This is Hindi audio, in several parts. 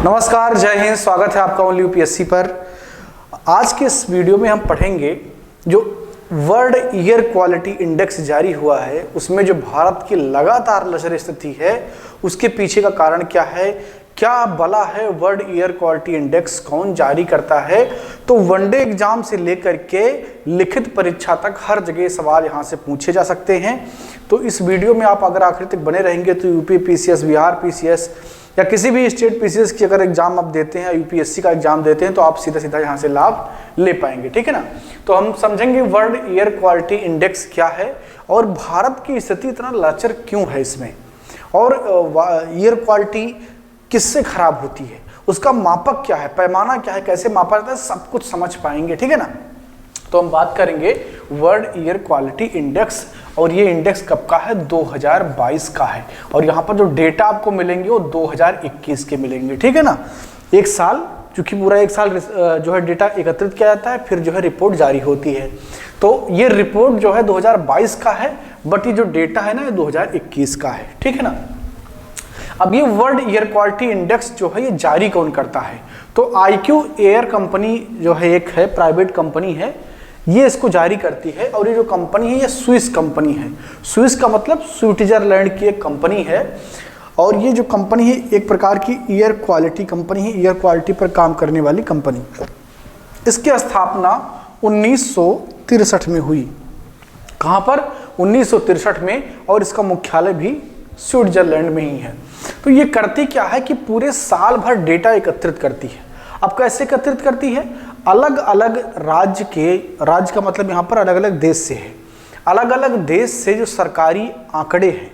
नमस्कार, जय हिंद। स्वागत है आपका ओनली यूपीएससी पर। आज के इस वीडियो में हम पढ़ेंगे जो वर्ल्ड एयर क्वालिटी इंडेक्स जारी हुआ है उसमें जो भारत की लगातार लचर स्थिति है उसके पीछे का कारण क्या है, क्या भला है वर्ल्ड एयर क्वालिटी इंडेक्स कौन जारी करता है। तो वनडे एग्जाम से लेकर के लिखित परीक्षा तक हर जगह सवाल यहाँ से पूछे जा सकते हैं। तो इस वीडियो में आप अगर आखिर तक बने रहेंगे तो यूपी पीसीएस, बिहार पीसीएस या किसी भी स्टेट पीसीएस की अगर एग्जाम आप देते हैं, यूपीएससी का एग्जाम देते हैं तो आप सीधा सीधा यहाँ से लाभ ले पाएंगे। ठीक है ना। तो हम समझेंगे वर्ल्ड एयर क्वालिटी इंडेक्स क्या है और भारत की स्थिति इतना लचर क्यों है इसमें, और एयर क्वालिटी किससे खराब होती है, उसका मापक क्या है, पैमाना क्या है, कैसे मापा जाता है, सब कुछ समझ पाएंगे। ठीक है ना। तो हम बात करेंगे वर्ल्ड एयर क्वालिटी इंडेक्स, और ये इंडेक्स कब का है, 2022 का है। और यहाँ पर जो डेटा आपको मिलेंगे वो 2021 के मिलेंगे। ठीक है ना। एक साल, चूंकि पूरा एक साल जो है डेटा एकत्रित किया जाता है, फिर जो है रिपोर्ट जारी होती है। तो ये रिपोर्ट जो है 2022 का है, बट ये जो डेटा है ना ये 2021 का है। ठीक है ना। अब ये वर्ल्ड एयर क्वालिटी इंडेक्स जो है ये जारी कौन करता है, तो IQ एयर कंपनी जो है एक है, प्राइवेट कंपनी है, ये इसको जारी करती है। और ये जो कंपनी है ये स्विस कंपनी है। स्विस का मतलब स्विट्जरलैंड की एक कंपनी है। और ये जो कंपनी है एक प्रकार की एयर क्वालिटी कंपनी है, एयर क्वालिटी पर काम करने वाली कंपनी। इसकी स्थापना 1963 में हुई। कहाँ पर, 1963 में, और इसका मुख्यालय भी स्विट्जरलैंड में ही है। तो ये करती क्या है कि पूरे साल भर डेटा एकत्रित करती है। अब कैसे एकत्रित करती है, अलग अलग राज्य का मतलब यहाँ पर अलग अलग देश से है, अलग अलग देश से जो सरकारी आंकड़े हैं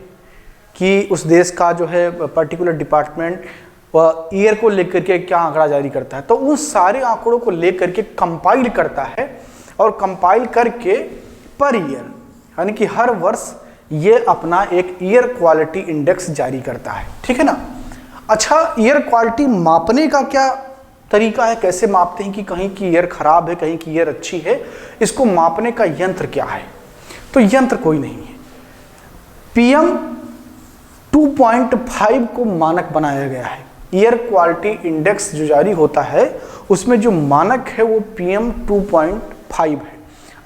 कि उस देश का जो है पर्टिकुलर डिपार्टमेंट ईयर को लेकर के क्या आंकड़ा जारी करता है, तो उन सारे आंकड़ों को लेकर के कंपाइल करता है। और कंपाइल करके पर ईयर यानी कि हर वर्ष ये अपना एक ईयर क्वालिटी इंडेक्स जारी करता है। ठीक है ना। अच्छा, ईयर क्वालिटी मापने का क्या तरीका है, कैसे मापते हैं कि कहीं की ईयर खराब है, कहीं की ईयर अच्छी है, इसको मापने का यंत्र क्या है, तो यंत्र कोई नहीं है। PM 2.5 को मानक बनाया गया है। ईयर क्वालिटी इंडेक्स जो जारी होता है उसमें जो मानक है वो PM 2.5 है।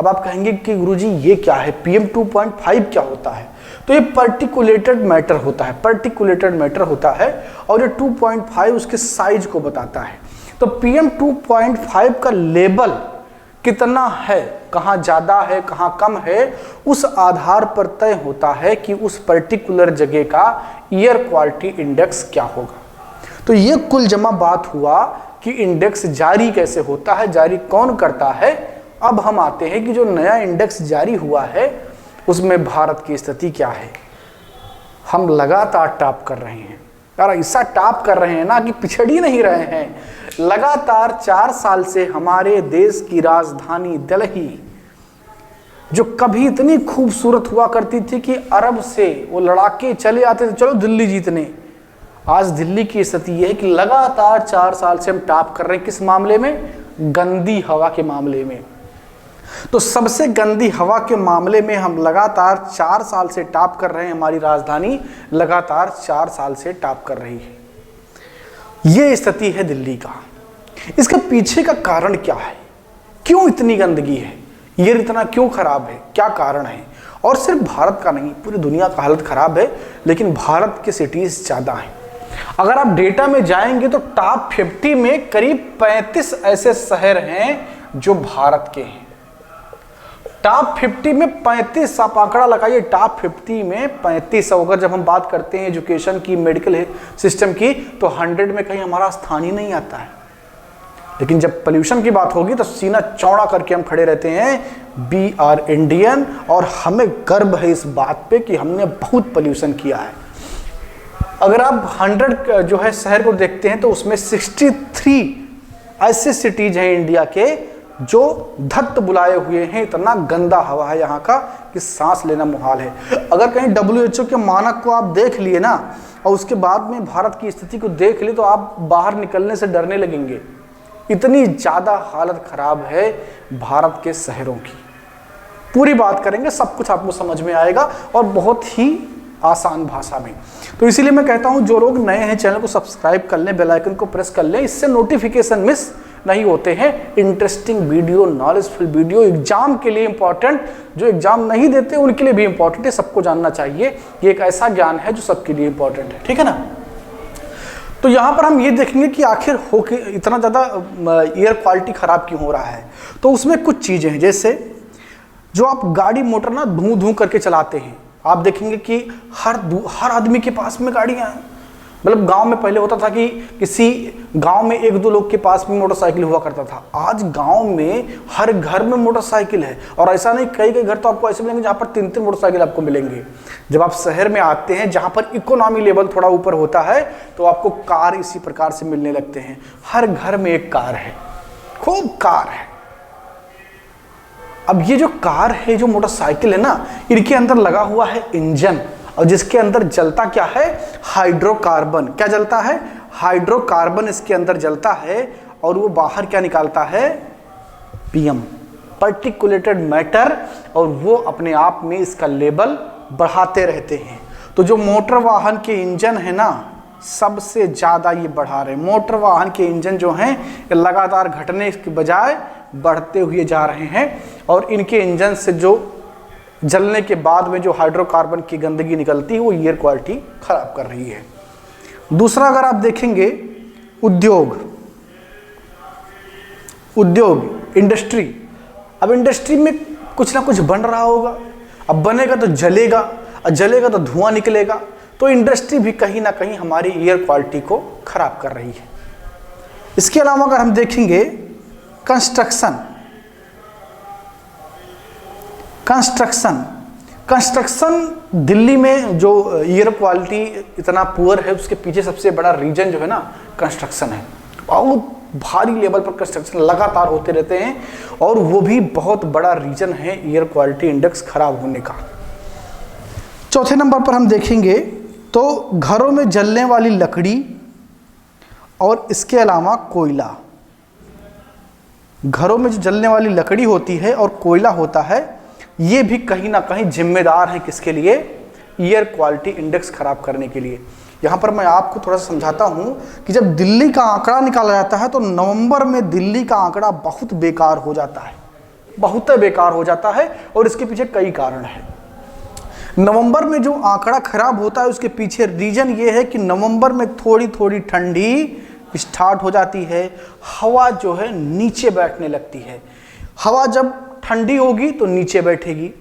अब आप कहेंगे कि गुरुजी ये क्या है, PM 2.5 क्या होता है, तो ये पार्टिकुलेटेड मैटर होता है, पार्टिकुलेटेड मैटर होता है। और ये 2.5 उसके साइज को बताता है। तो PM 2.5 का लेवल कितना है, कहाँ ज़्यादा है कहाँ कम है, उस आधार पर तय होता है कि उस पर्टिकुलर जगह का ईयर क्वालिटी इंडेक्स क्या होगा। तो ये कुल जमा बात हुआ कि इंडेक्स जारी कैसे होता है, जारी कौन करता है। अब हम आते हैं कि जो नया इंडेक्स जारी हुआ है उसमें भारत की स्थिति क्या है। हम लगातार टॉप कर रहे हैं यार, ऐसा टॉप कर रहे हैं ना कि पिछड़ ही नहीं रहे हैं। लगातार 4 साल से हमारे देश की राजधानी दिल्ली, जो कभी इतनी खूबसूरत हुआ करती थी कि अरब से वो लड़ाके चले आते थे चलो दिल्ली जीतने, आज दिल्ली की स्थिति यह है कि लगातार 4 साल से हम टॉप कर रहे हैं। किस मामले में, गंदी हवा के मामले में। तो सबसे गंदी हवा के मामले में हम लगातार 4 साल से टॉप कर रहे हैं। हमारी राजधानी लगातार 4 साल से टॉप कर रही है। ये स्थिति है दिल्ली का। इसके पीछे का कारण क्या है, क्यों इतनी गंदगी है, ये इतना क्यों खराब है, क्या कारण है। और सिर्फ भारत का नहीं, पूरी दुनिया का हालत खराब है, लेकिन भारत की सिटीज ज़्यादा हैं। अगर आप डेटा में जाएंगे तो टॉप 50 में करीब 35 ऐसे शहर हैं जो भारत के हैं। टॉप 50 में 35, आप आंकड़ा लगाइए, टॉप 50 में 35। अगर जब हम बात करते हैं एजुकेशन की, मेडिकल सिस्टम की, तो 100 में कहीं हमारा स्थान ही नहीं आता है। लेकिन जब पोल्यूशन की बात होगी तो सीना चौड़ा करके हम खड़े रहते हैं, वी आर इंडियन, और हमें गर्व है इस बात पे कि हमने बहुत पोल्यूशन किया है। अगर आप 100 जो है शहर को देखते हैं तो उसमें 63 ऐसे सिटीज हैं इंडिया के जो धत्त बुलाए हुए हैं। इतना गंदा हवा है यहाँ का कि सांस लेना मुहाल है। अगर कहीं WHO के मानक को आप देख लिए ना, और उसके बाद में भारत की स्थिति को देख लिए, तो आप बाहर निकलने से डरने लगेंगे। इतनी ज़्यादा हालत खराब है भारत के शहरों की। पूरी बात करेंगे, सब कुछ आपको समझ में आएगा और बहुत ही आसान भाषा में। तो इसीलिए मैं कहता हूं जो लोग नए हैं चैनल को सब्सक्राइब कर लें, बेल आइकन को प्रेस कर लें, इससे नोटिफिकेशन मिस नहीं होते हैं। Interesting video, knowledgeful video, exam के लिए इंपॉर्टेंट, जो एग्जाम नहीं देते उनके लिए भी इंपॉर्टेंट है, सबको जानना चाहिए। ये एक ऐसा ज्ञान है जो सबके लिए इंपॉर्टेंट है, ठीक है ना। तो यहाँ पर हम ये देखेंगे कि आखिर हो के इतना ज़्यादा एयर क्वालिटी ख़राब क्यों हो रहा है। तो उसमें कुछ चीज़ें हैं, जैसे जो आप गाड़ी मोटर ना धूं धूं करके चलाते हैं, आप देखेंगे कि हर आदमी के पास में गाड़ियाँ हैं। मतलब गांव में पहले होता था कि किसी गांव में एक दो लोग के पास में मोटरसाइकिल हुआ करता था, आज गांव में हर घर में मोटरसाइकिल है। और ऐसा नहीं, कई कई घर तो आपको ऐसे मिलेंगे जहाँ पर 3-3 मोटरसाइकिल आपको मिलेंगे। जब आप शहर में आते हैं जहाँ पर इकोनॉमी लेवल थोड़ा ऊपर होता है तो आपको कार इसी प्रकार से मिलने लगते हैं। हर घर में एक कार है, खूब कार है। अब ये जो कार है, जो मोटरसाइकिल है ना, इनके अंदर लगा हुआ है इंजन, और जिसके अंदर जलता क्या है, हाइड्रोकार्बन। क्या जलता है, हाइड्रोकार्बन इसके अंदर जलता है। और वो बाहर क्या निकालता है, पीएम, पार्टिकुलेटेड मैटर, और वो अपने आप में इसका लेवल बढ़ाते रहते हैं। तो जो मोटर वाहन के इंजन है ना, सबसे ज़्यादा ये बढ़ा रहे हैं। मोटर वाहन के इंजन जो हैं ये लगातार घटने के बजाय बढ़ते हुए जा रहे हैं, और इनके इंजन से जो जलने के बाद में जो हाइड्रोकार्बन की गंदगी निकलती है वो एयर क्वालिटी खराब कर रही है। दूसरा अगर आप देखेंगे, उद्योग, इंडस्ट्री। अब इंडस्ट्री में कुछ ना कुछ बन रहा होगा, अब बनेगा तो जलेगा, और जलेगा तो धुआं निकलेगा। तो इंडस्ट्री भी कहीं ना कहीं हमारी एयर क्वालिटी को खराब कर रही है। इसके अलावा अगर हम देखेंगे कंस्ट्रक्शन दिल्ली में जो एयर क्वालिटी इतना पुअर है, उसके पीछे सबसे बड़ा रीजन जो है ना, कंस्ट्रक्शन है। बहुत भारी लेवल पर कंस्ट्रक्शन लगातार होते रहते हैं, और वो भी बहुत बड़ा रीजन है एयर क्वालिटी इंडेक्स खराब होने का। चौथे नंबर पर हम देखेंगे तो घरों में जलने वाली लकड़ी और इसके अलावा कोयला। घरों में जो जलने वाली लकड़ी होती है और कोयला होता है, ये भी कहीं ना कहीं जिम्मेदार है किसके लिए, एयर क्वालिटी इंडेक्स खराब करने के लिए। यहाँ पर मैं आपको थोड़ा सा समझाता हूँ कि जब दिल्ली का आंकड़ा निकाला जाता है तो नवंबर में दिल्ली का आंकड़ा बहुत बेकार हो जाता है, बहुत बेकार हो जाता है। और इसके पीछे कई कारण हैं। नवंबर में जो आंकड़ा खराब होता है उसके पीछे रीजन ये है कि नवंबर में थोड़ी थोड़ी ठंडी स्टार्ट हो जाती है, हवा जो है नीचे बैठने लगती है। हवा जब ठंडी होगी तो नीचे बैठेगी।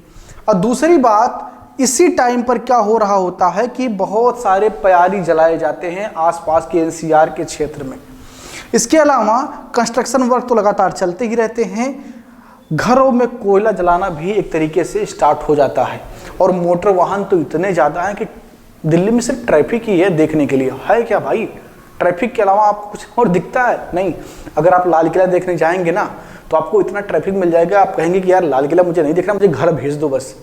और दूसरी बात, इसी टाइम पर क्या हो रहा होता है कि बहुत सारे प्यारी जलाए जाते हैं आसपास के एनसीआर के क्षेत्र में। इसके अलावा कंस्ट्रक्शन वर्क तो लगातार चलते ही रहते हैं, घरों में कोयला जलाना भी एक तरीके से स्टार्ट हो जाता है। और मोटर वाहन तो इतने ज़्यादा हैं कि दिल्ली में सिर्फ ट्रैफिक ही है देखने के लिए। है क्या भाई, ट्रैफिक के अलावा आपको कुछ और दिखता है? नहीं। अगर आप लाल किला देखने जाएंगे ना तो आपको इतना ट्रैफिक मिल जाएगा, आप कहेंगे कि यार लाल किला मुझे नहीं देखना, मुझे घर भेज दो बस।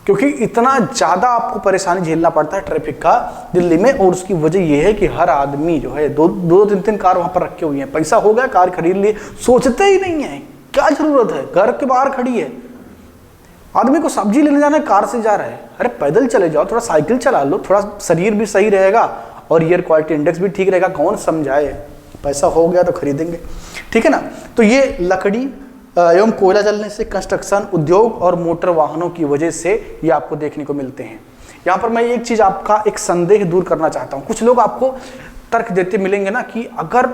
क्योंकि इतना ज़्यादा आपको परेशानी झेलना पड़ता है ट्रैफिक का दिल्ली में। और उसकी वजह यह है कि हर आदमी जो है दो तीन कार वहाँ पर रखे हुए हैं। पैसा हो गया, कार खरीद लिए, सोचते ही नहीं है क्या जरूरत है, घर के बाहर खड़ी है। आदमी को सब्जी लेने जाना है, कार से जा रहा है। अरे पैदल चले जाओ, थोड़ा साइकिल चला लो, थोड़ा शरीर भी सही रहेगा और एयर क्वालिटी इंडेक्स भी ठीक रहेगा। कौन समझाए, पैसा हो गया तो खरीदेंगे, ठीक है ना। तो ये लकड़ी एवं कोयला जलने से, कंस्ट्रक्शन, उद्योग और मोटर वाहनों की वजह से ये आपको देखने को मिलते हैं। यहाँ पर मैं एक चीज़, आपका एक संदेह दूर करना चाहता हूँ। कुछ लोग आपको तर्क देते मिलेंगे ना कि अगर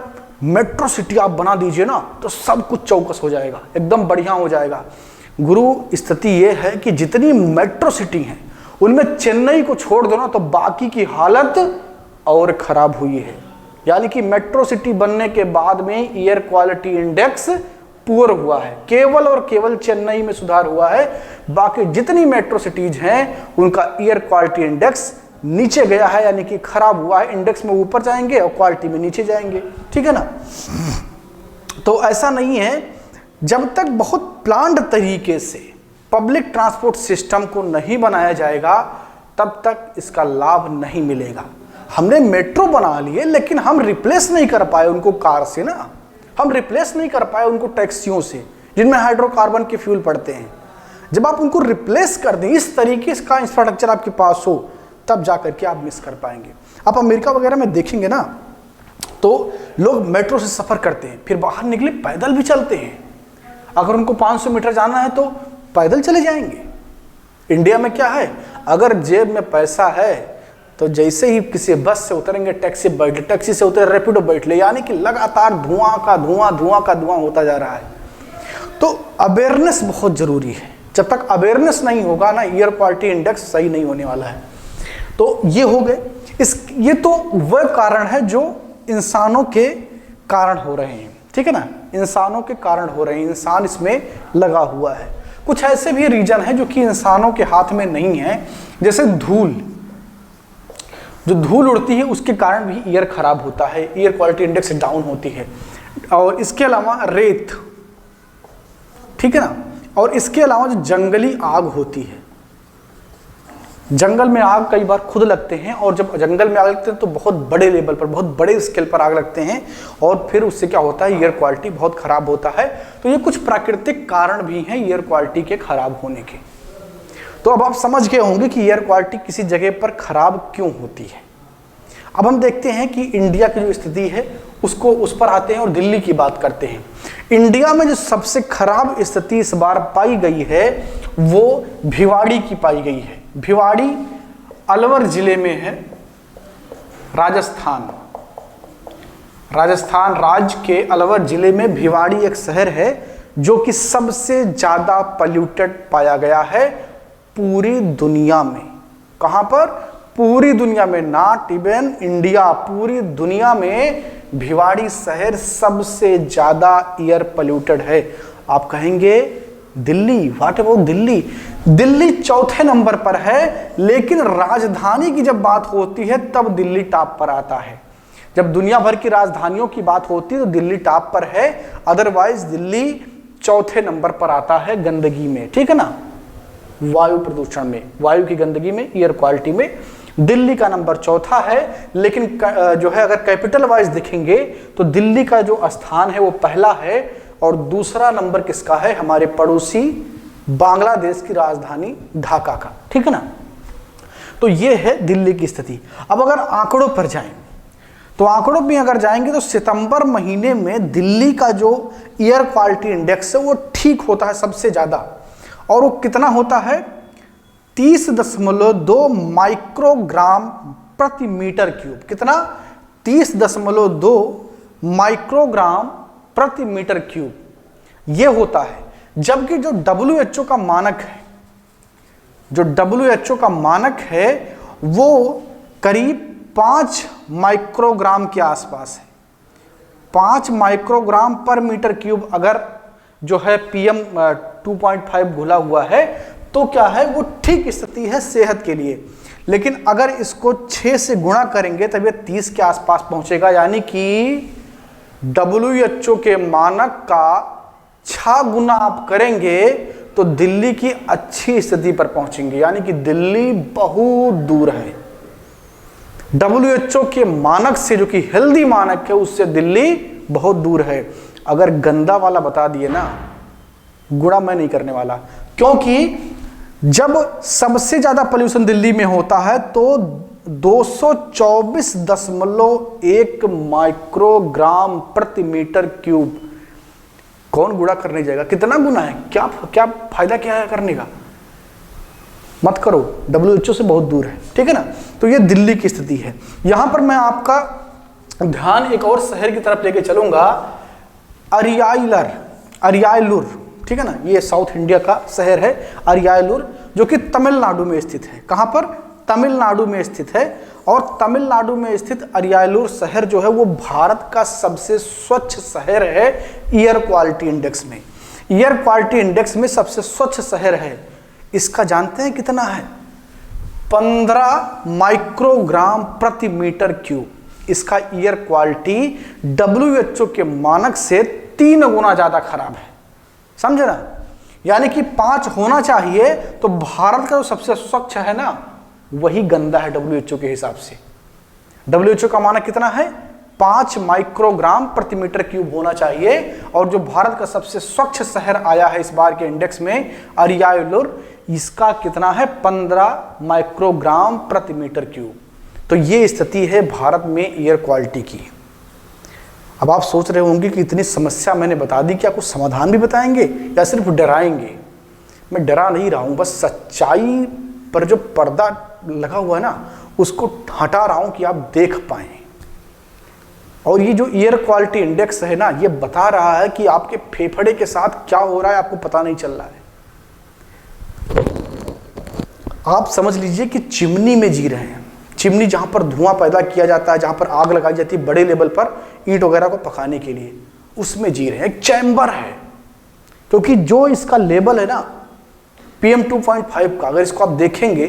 मेट्रो सिटी आप बना दीजिए ना तो सब कुछ चौकस हो जाएगा, एकदम बढ़िया हो जाएगा। गुरु, स्थिति ये है कि जितनी मेट्रो सिटी हैं उनमें चेन्नई को छोड़ दो ना तो बाकी की हालत और ख़राब हुई है। यानी कि मेट्रो सिटी बनने के बाद में एयर क्वालिटी इंडेक्स पुअर हुआ है, केवल और केवल चेन्नई में सुधार हुआ है। बाकी जितनी मेट्रो सिटीज हैं उनका एयर क्वालिटी इंडेक्स नीचे गया है, यानी कि खराब हुआ है। इंडेक्स में ऊपर जाएंगे और क्वालिटी में नीचे जाएंगे, ठीक है ना। तो ऐसा नहीं है, जब तक बहुत प्लान्ड तरीके से पब्लिक ट्रांसपोर्ट सिस्टम को नहीं बनाया जाएगा तब तक इसका लाभ नहीं मिलेगा। हमने मेट्रो बना लिए लेकिन हम रिप्लेस नहीं कर पाए उनको कार से ना, हम रिप्लेस नहीं कर पाए उनको टैक्सियों से जिनमें हाइड्रोकार्बन के फ्यूल पड़ते हैं। जब आप उनको रिप्लेस कर दें, इस तरीके का इंफ्रास्ट्रक्चर आपके पास हो तब जा करके आप मिस कर पाएंगे। आप अमेरिका वगैरह में देखेंगे ना, तो लोग मेट्रो से सफ़र करते हैं, फिर बाहर निकले पैदल भी चलते हैं। अगर उनको 500 मीटर जाना है तो पैदल चले जाएंगे। इंडिया में क्या है, अगर जेब में पैसा है तो जैसे ही किसी बस से उतरेंगे, टैक्सी बैठ ले, टैक्सी से उतरे रैपिडो बैठ ले, यानी कि लगातार धुआं का धुआं होता जा रहा है। तो अवेयरनेस बहुत ज़रूरी है। जब तक अवेयरनेस नहीं होगा ना, एयर क्वालिटी इंडेक्स सही नहीं होने वाला है। तो ये हो गए, ये तो वह कारण है जो इंसानों के कारण हो रहे हैं, ठीक है ना, इंसानों के कारण हो रहे हैं, इंसान इसमें लगा हुआ है। कुछ ऐसे भी रीजन है जो कि इंसानों के हाथ में नहीं है, जैसे धूल, जो धूल उड़ती है उसके कारण भी एयर खराब होता है, एयर क्वालिटी इंडेक्स डाउन होती है। और इसके अलावा रेत, ठीक है ना, और इसके अलावा जो जंगली आग होती है, जंगल में आग कई बार खुद लगते हैं, और जब जंगल में आग लगते हैं तो बहुत बड़े लेवल पर, बहुत बड़े स्केल पर आग लगते हैं, और फिर उससे क्या होता है, एयर क्वालिटी बहुत खराब होता है। तो ये कुछ प्राकृतिक कारण भी हैं एयर क्वालिटी के खराब होने के। तो अब आप समझ गए होंगे कि एयर क्वालिटी किसी जगह पर खराब क्यों होती है। अब हम देखते हैं कि इंडिया की जो स्थिति है उस पर आते हैं और दिल्ली की बात करते हैं। इंडिया में जो सबसे खराब स्थिति इस बार पाई गई है वो भिवाड़ी की पाई गई है। भिवाड़ी अलवर जिले में है, राजस्थान राज्य के अलवर जिले में भिवाड़ी एक शहर है जो कि सबसे ज्यादा पॉल्यूटेड पाया गया है पूरी दुनिया में। कहां पर? पूरी दुनिया में, नॉट इवन इंडिया, पूरी दुनिया में भिवाड़ी शहर सबसे ज्यादा एयर पॉल्यूटेड है। आप कहेंगे दिल्ली, व्हाट अबाउट दिल्ली? दिल्ली चौथे नंबर पर है, लेकिन राजधानी की जब बात होती है तब दिल्ली टॉप पर आता है। जब दुनिया भर की राजधानियों की बात होती है तो दिल्ली टॉप पर है, अदरवाइज दिल्ली चौथे नंबर पर आता है गंदगी में, ठीक है ना, वायु प्रदूषण में, वायु की गंदगी में, एयर क्वालिटी में दिल्ली का नंबर चौथा है। लेकिन जो है अगर कैपिटल वाइज देखेंगे तो दिल्ली का जो स्थान है वो पहला है, और दूसरा नंबर किसका है? हमारे पड़ोसी बांग्लादेश की राजधानी ढाका का, ठीक है ना। तो ये है दिल्ली की स्थिति। अब अगर आंकड़ों पर जाएं तो आंकड़ों में अगर जाएंगे तो सितंबर महीने में दिल्ली का जो एयर क्वालिटी इंडेक्स है वो ठीक होता है सबसे ज्यादा, और वो कितना होता है? 30.2 माइक्रोग्राम प्रति मीटर क्यूब। कितना? 30.2 माइक्रोग्राम प्रति मीटर क्यूब ये होता है। जबकि जो WHO का मानक है, जो WHO का मानक है वो करीब 5 माइक्रोग्राम के आसपास है। 5 माइक्रोग्राम पर मीटर क्यूब अगर जो है PM 2.5 घुला हुआ है तो क्या है, वो ठीक स्थिति है सेहत के लिए। लेकिन अगर इसको 6 से गुणा करेंगे तब ये 30 के आसपास पहुंचेगा, यानी कि WHO के मानक का 6 गुना आप करेंगे तो दिल्ली की अच्छी स्थिति पर पहुंचेंगे, यानी कि दिल्ली बहुत दूर है। WHO के मानक से, जो कि हेल्दी मानक है, उससे दिल्ली बहुत दूर है। अगर गंदा वाला बता दिए ना, गुणा मैं नहीं करने वाला, क्योंकि जब सबसे ज्यादा पोल्यूशन दिल्ली में होता है तो 224.1 माइक्रोग्राम प्रति मीटर क्यूब। कौन गुणा करने जाएगा? कितना गुना है? क्या फायदा क्या है करने का? मत करो, WHO से बहुत दूर है, ठीक है ना। तो ये दिल्ली की स्थिति है। यहां पर मैं आपका ध्यान एक और शहर की तरफ लेके चलूंगा, अरियालूर, ठीक है ना। ये साउथ इंडिया का शहर है अरियालूर, जो कि तमिलनाडु में स्थित है। कहां पर? तमिलनाडु में स्थित है। और तमिलनाडु में स्थित अरियालूर शहर जो है वो भारत का सबसे स्वच्छ शहर है एयर क्वालिटी इंडेक्स में। एयर क्वालिटी इंडेक्स में सबसे स्वच्छ शहर है। इसका जानते हैं कितना है? 15 माइक्रोग्राम प्रति मीटर क्यूब। इसका एयर क्वालिटी WHO के मानक से 3 गुना ज्यादा खराब है, समझे ना। यानी कि 5 होना चाहिए, तो भारत का जो सबसे स्वच्छ है ना वही गंदा है WHO के हिसाब से। WHO का मानक कितना है? 5 माइक्रोग्राम प्रति मीटर क्यूब होना चाहिए। और जो भारत का सबसे स्वच्छ शहर आया है इस बार के इंडेक्स में, अरियालूर, इसका कितना है 15 माइक्रोग्राम प्रति मीटर क्यूब। तो ये स्थिति है भारत में एयर क्वालिटी की। अब आप सोच रहे होंगे कि इतनी समस्या मैंने बता दी, क्या कुछ समाधान भी बताएंगे या सिर्फ डराएंगे? मैं डरा नहीं रहा हूं, बस सच्चाई पर जो पर्दा लगा हुआ है ना उसको हटा रहा हूं कि आप देख पाएं। और ये जो एयर क्वालिटी इंडेक्स है ना, ये बता रहा है कि आपके फेफड़े के साथ क्या हो रहा है, आपको पता नहीं चल रहा है। आप समझ लीजिए कि चिमनी में जी रहे हैं। चिमनी जहां पर धुआं पैदा किया जाता है, जहां पर आग लगाई जाती है बड़े लेवल पर ईंट वगैरह को पकाने के लिए, उसमें जी रहे हैं। एक चैम्बर है, क्योंकि जो इसका लेवल है ना PM 2.5 का, अगर इसको आप देखेंगे,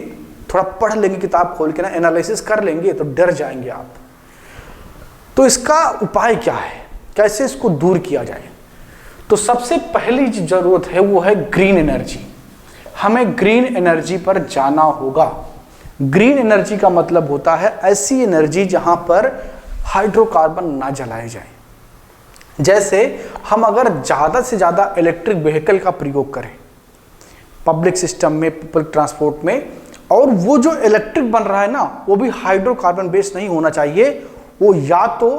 थोड़ा पढ़ लेंगे किताब खोल के ना, एनालिसिस कर लेंगे तो डर जाएंगे आप। तो इसका उपाय क्या है, कैसे इसको दूर किया जाए? तो सबसे पहली जो जरूरत है वो है ग्रीन एनर्जी। हमें ग्रीन एनर्जी पर जाना होगा। ग्रीन एनर्जी का मतलब होता है ऐसी एनर्जी जहां पर हाइड्रोकार्बन ना जलाए जाए। जैसे हम अगर ज्यादा से ज्यादा इलेक्ट्रिक व्हीकल का प्रयोग करें पब्लिक सिस्टम में, पब्लिक ट्रांसपोर्ट में, और वो जो इलेक्ट्रिक बन रहा है ना वो भी हाइड्रोकार्बन बेस्ड नहीं होना चाहिए। वो या तो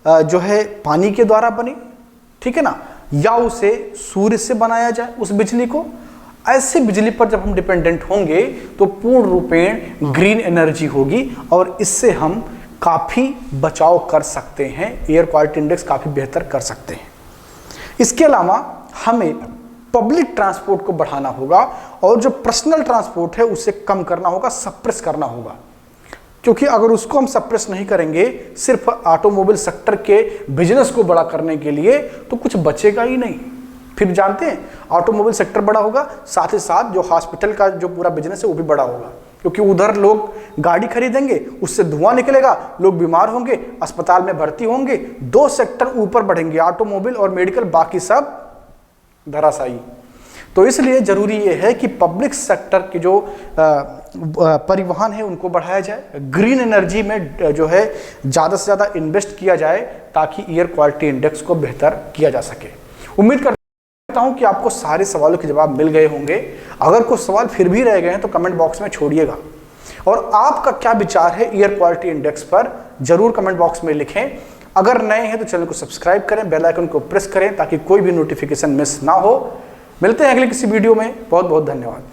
जो है पानी के द्वारा बने, ठीक है ना, या उसे सूर्य से बनाया जाए उस बिजली को। ऐसे बिजली पर जब हम डिपेंडेंट होंगे तो पूर्ण रूपेण ग्रीन एनर्जी होगी और इससे हम काफी बचाव कर सकते हैं, एयर क्वालिटी इंडेक्स काफी बेहतर कर सकते हैं। इसके अलावा हमें पब्लिक ट्रांसपोर्ट को बढ़ाना होगा और जो पर्सनल ट्रांसपोर्ट है उसे कम करना होगा, सप्रेस करना होगा। क्योंकि अगर उसको हम सप्रेस नहीं करेंगे सिर्फ ऑटोमोबाइल सेक्टर के बिजनेस को बड़ा करने के लिए, तो कुछ बचेगा ही नहीं। फिर जानते हैं ऑटोमोबाइल सेक्टर बड़ा होगा, साथ ही साथ जो हॉस्पिटल का जो पूरा बिजनेस है वो भी बड़ा होगा, क्योंकि उधर लोग गाड़ी खरीदेंगे, उससे धुआं निकलेगा, लोग बीमार होंगे, अस्पताल में भर्ती होंगे। दो सेक्टर ऊपर बढ़ेंगे, ऑटोमोबाइल और मेडिकल, बाकी सब धराशायी। तो इसलिए जरूरी यह है कि पब्लिक सेक्टर के जो परिवहन है उनको बढ़ाया जाए, ग्रीन एनर्जी में जो है ज़्यादा से ज़्यादा इन्वेस्ट किया जाए ताकि एयर क्वालिटी इंडेक्स को बेहतर किया जा सके। उम्मीद करता हूं कि आपको सारे सवालों के जवाब मिल गए होंगे। अगर कुछ सवाल फिर भी रह गए हैं तो कमेंट बॉक्स में छोड़िएगा, और आपका क्या विचार है एयर क्वालिटी इंडेक्स पर जरूर कमेंट बॉक्स में लिखें। अगर नए हैं तो चैनल को सब्सक्राइब करें, बेल आइकन को प्रेस करें ताकि कोई भी नोटिफिकेशन मिस ना हो। मिलते हैं अगले किसी वीडियो में। बहुत बहुत धन्यवाद।